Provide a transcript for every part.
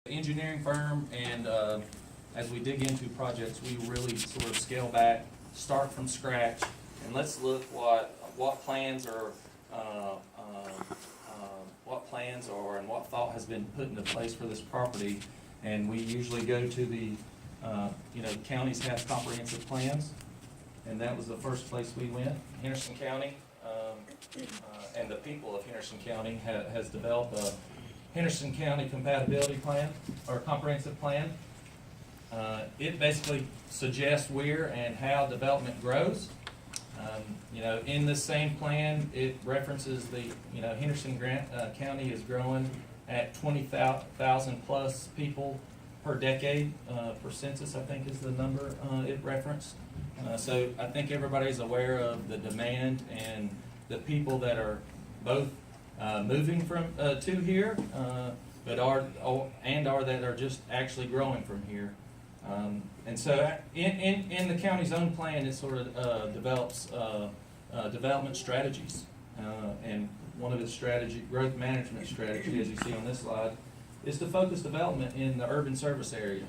engineering firm, and as we dig into projects, we really sort of scale back, start from scratch, and let's look what plans are and what thought has been put into place for this property. And we usually go to the counties have comprehensive plans, and that was the first place we went. Henderson County and the people of Henderson County has developed a Henderson County compatibility plan or comprehensive plan. It basically suggests where and how development grows. In this same plan, it references Henderson County is growing at 20,000 plus people per decade per census, I think is the number it referenced. So I think everybody's aware of the demand and the people that are both moving from to here, but are that are just actually growing from here. And so in the county's own plan, it sort of develops development strategies. And one of its growth management strategy, as you see on this slide, is to focus development in the urban service area.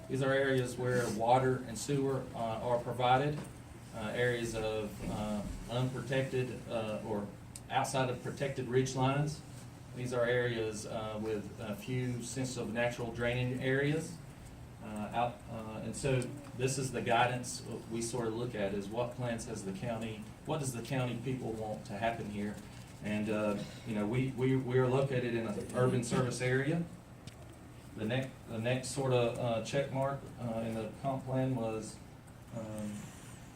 These are areas where water and sewer are provided, areas of unprotected or outside of protected ridge lines. These are areas with a few sensitive natural draining areas. And so this is the guidance we sort of look at, is what plans has the county, what does the county people want to happen here? And we are located in an urban service area. The next sort of check mark in the comp plan was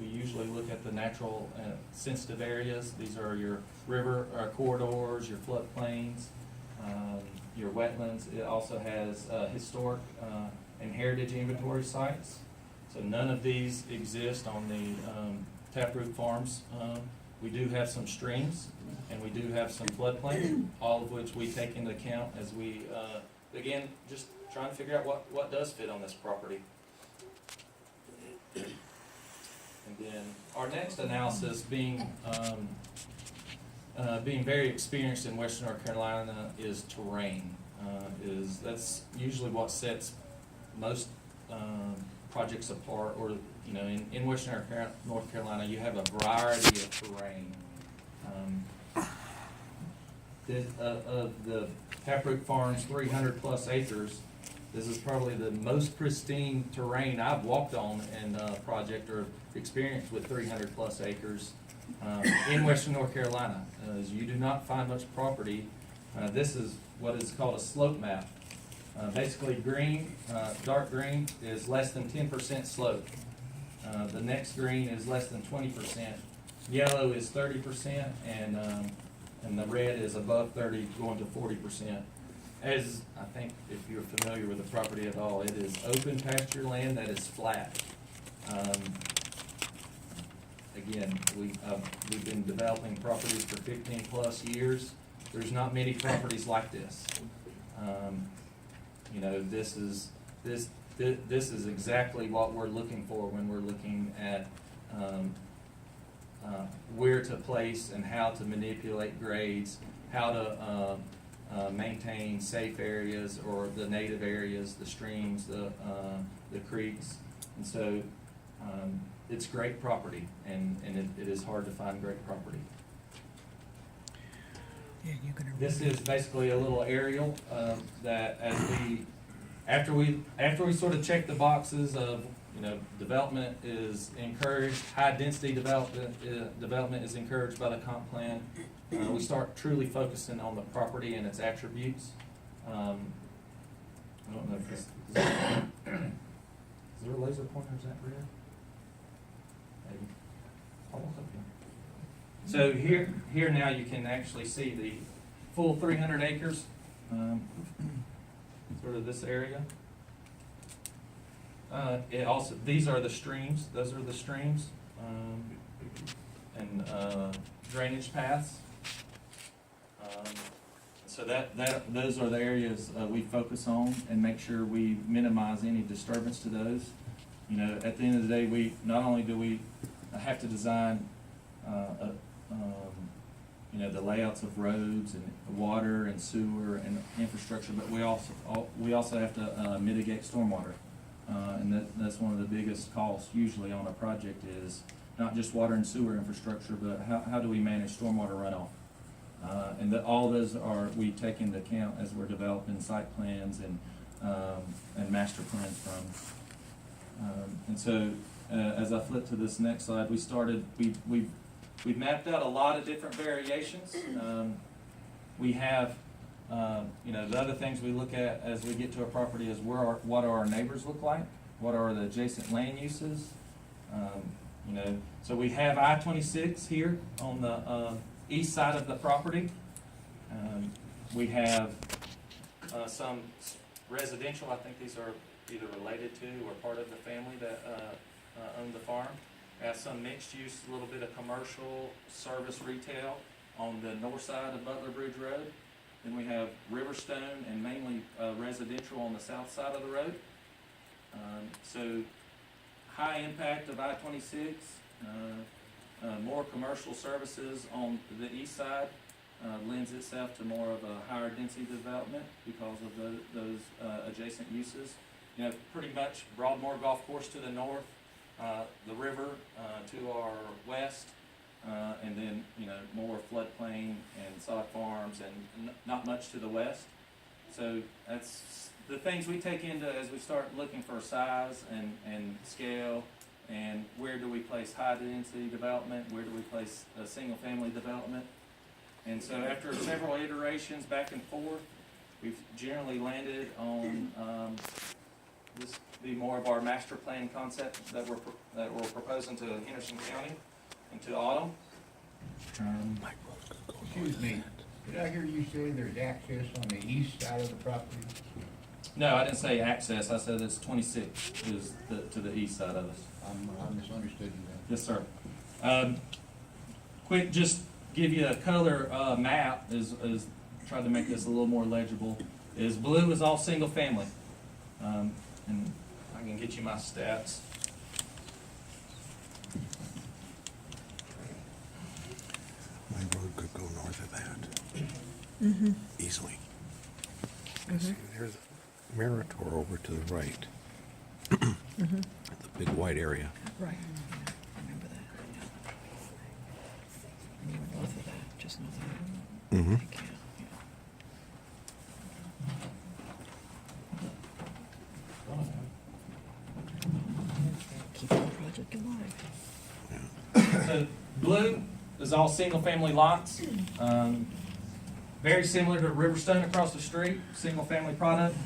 we usually look at the natural sensitive areas. These are your river corridors, your floodplains, your wetlands. It also has historic and heritage inventory sites. So none of these exist on the Taproot Farms. We do have some streams, and we do have some floodplains, all of which we take into account as we begin just trying to figure out what does fit on this property. And then our next analysis, being very experienced in Western North Carolina, is terrain. That's usually what sets most projects apart, or in Western North Carolina, you have a variety of terrain. Of the Taproot Farms 300 plus acres, this is probably the most pristine terrain I've walked on in a project or experienced with 300 plus acres in Western North Carolina. As you do not find much property. This is what is called a slope map. Basically, green, dark green is less than 10% slope. The next green is less than 20%. Yellow is 30%, and the red is above 30, going to 40%. As I think, if you're familiar with the property at all, it is open pasture land that is flat. Again, we've been developing properties for 15 plus years. There's not many properties like this. This is exactly what we're looking for when we're looking at where to place and how to manipulate grades, how to maintain safe areas or the native areas, the streams, the creeks. And so it's great property, and it is hard to find great property. Yeah, This is basically a little aerial that after we sort of check the boxes of development is encouraged, high density development is encouraged by the comp plan. We start truly focusing on the property and its attributes. I don't know if this is there a laser pointer? Is that red? Maybe. Almost up here. So here now you can actually see the full 300 acres, sort of this area. These are the streams. Those are the streams and drainage paths. So those are the areas we focus on and make sure we minimize any disturbance to those. At the end of the day, we not only do we have to design you know, the layouts of roads and water and sewer and infrastructure, but we also have to mitigate stormwater. And that's one of the biggest costs usually on a project is not just water and sewer infrastructure, but how do we manage stormwater runoff? And all those we take into account as we're developing site plans and master plans from. And so as I flip to this next slide, we've mapped out a lot of different variations. We have, you know, the other things we look at as we get to a property is what our neighbors look like, what are the adjacent land uses. You know, so we have I-26 here on the east side of the property. We have some residential. I think these are either related to or part of the family that owned the farm. We have some mixed use, a little bit of commercial, service, retail on the north side of Butler Bridge Road. Then we have Riverstone and mainly residential on the south side of the road. So high impact of I-26, more commercial services on the east side lends itself to more of a higher density development because of those adjacent uses. You know, pretty much Broadmoor Golf Course to the north, the river to our west, and then, you know, more floodplain and sod farms and not much to the west. So that's the things we take into as we start looking for size and scale, and where do we place high density development, where do we place a single family development. And so after several iterations back and forth, we've generally landed on this be more of our master plan concept that we're proposing to Henderson County and to Autumn. Excuse me, did I hear you say there's access on the east side of the property? No, I didn't say access. I said it's 26 is to the east side of us. I misunderstood you then. Yes, sir. Quick, just give you a color map is try to make this a little more legible. Is blue is all single family, and I can get you my stats. My road could go north of that. Easily. See, there's a Meritor over to the right. The big white area. Right. I remember that. And you were north of that, just north of that. Mm-hmm. I think, yeah. Keep the project alive. So blue is all single family lots. Very similar to Riverstone across the street, single family product.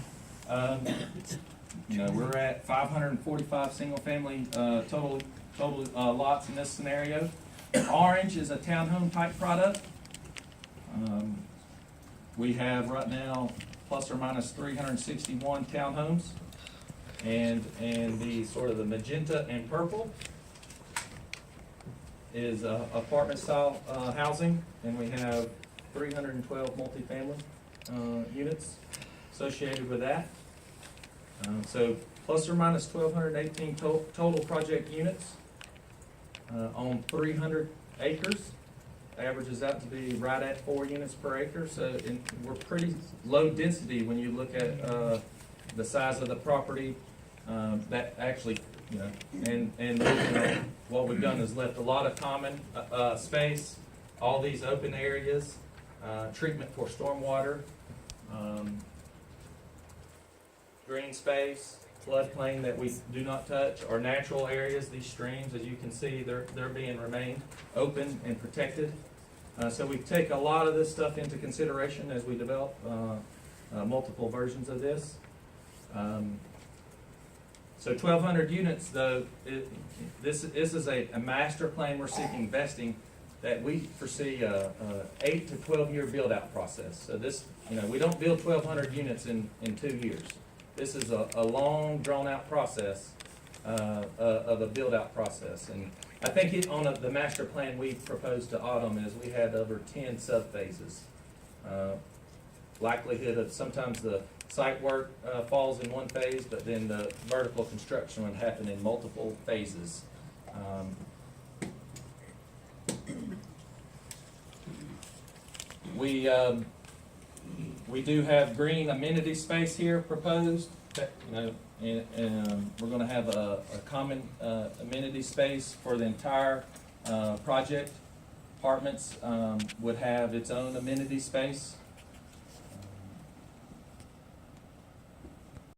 You know, we're at 545 single family total lots in this scenario. Orange is a townhome type product. We have right now plus or minus 361 townhomes, and the sort of the magenta and purple is apartment style housing, and we have 312 multifamily units associated with that. So plus or minus 1,218 total project units on 300 acres. Averages out to be right at 4 units per acre. So we're pretty low density when you look at the size of the property. That actually, you know, and looking at what we've done is left a lot of common space, all these open areas, treatment for stormwater, green space, floodplain that we do not touch, our natural areas, these streams, as you can see, they're being remained open and protected. So we take a lot of this stuff into consideration as we develop multiple versions of this. So 1,200 units, though, this is a master plan we're seeking vesting that we foresee a 8 to 12 year build out process. So this, you know, we don't build 1,200 units in 2 years. This is a long drawn out process of a build out process. And I think on the master plan we proposed to Autumn is we had over 10 sub phases. Likelihood of sometimes the site work falls in one phase, but then the vertical construction would happen in multiple phases. We do have green amenity space here proposed, and we're gonna have a common amenity space for the entire project. Apartments would have its own amenity space.